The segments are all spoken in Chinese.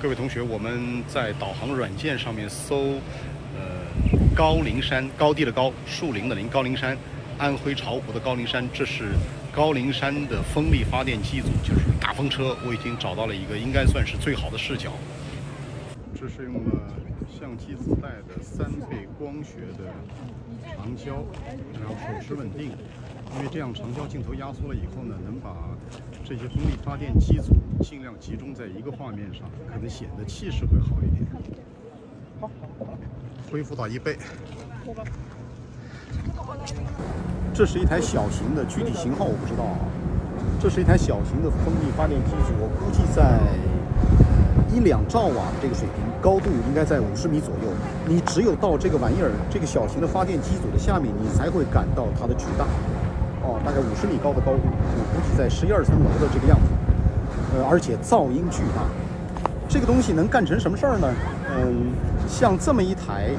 各位同学，我们在导航软件上面搜，高陵山，高地的高，树林的林，高陵山，安徽巢湖的高陵山，这是高陵山的风力发电机组，就是大风车。我已经找到了一个应该算是最好的视角。这是用了相机自带的3倍光学的长焦，然后手持稳定。因为这样长焦镜头压缩了以后呢，能把这些风力发电机组尽量集中在一个画面上，可能显得气势会好一点。恢复到1倍。这是一台小型的，具体型号我不知道啊。这是一台小型的风力发电机组，我估计在1-2兆瓦的这个水平，高度应该在50米左右。你只有到这个玩意儿，这个小型的发电机组的下面，你才会感到它的巨大。大概50米高的高度，我估计在12层楼的这个样子。而且噪音巨大。这个东西能干成什么事儿呢？像这么一台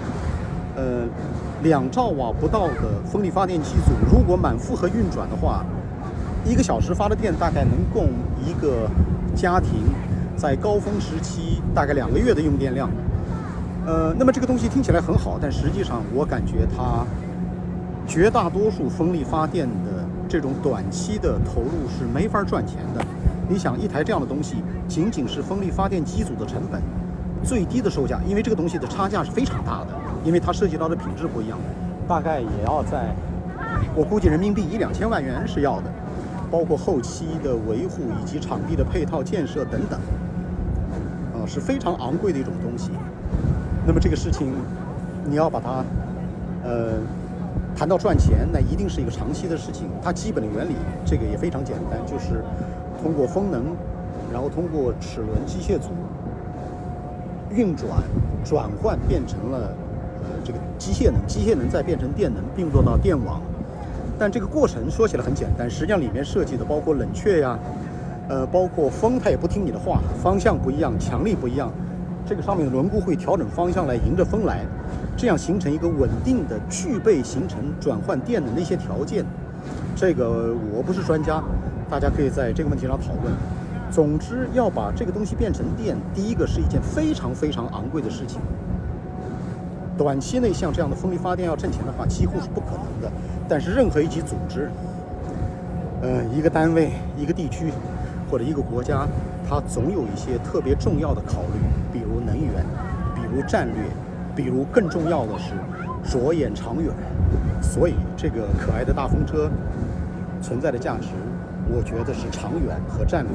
2兆瓦不到的风力发电机组，如果满负荷运转的话，1个小时发的电大概能供一个家庭在高峰时期大概2个月的用电量。那么这个东西听起来很好，但实际上我感觉它绝大多数风力发电的这种短期的投入是没法赚钱的。你想，一台这样的东西，仅仅是风力发电机组的成本，最低的售价，因为这个东西的差价是非常大的，因为它涉及到的品质不一样，大概也要在，我估计人民币1-2千万元是要的，包括后期的维护以及场地的配套建设等等，是非常昂贵的一种东西。那么这个事情，你要把它，谈到赚钱，那一定是一个长期的事情。它基本的原理，这个也非常简单，就是通过风能，然后通过齿轮机械组运转换变成了这个机械能，机械能再变成电能，并入到电网。但这个过程说起来很简单，实际上里面涉及的包括冷却呀，包括风它也不听你的话，方向不一样，强力不一样，这个上面的轮毂会调整方向来迎着风来，这样形成一个稳定的、具备形成转换电能的一些条件。这个我不是专家，大家可以在这个问题上讨论。总之，要把这个东西变成电，第一个是一件非常非常昂贵的事情。短期内像这样的风力发电要挣钱的话，几乎是不可能的。但是任何一级组织，一个单位、一个地区或者一个国家，它总有一些特别重要的考虑，比如能源，比如战略，比如更重要的是着眼长远。所以这个可爱的大风车存在的价值，我觉得是长远和战略。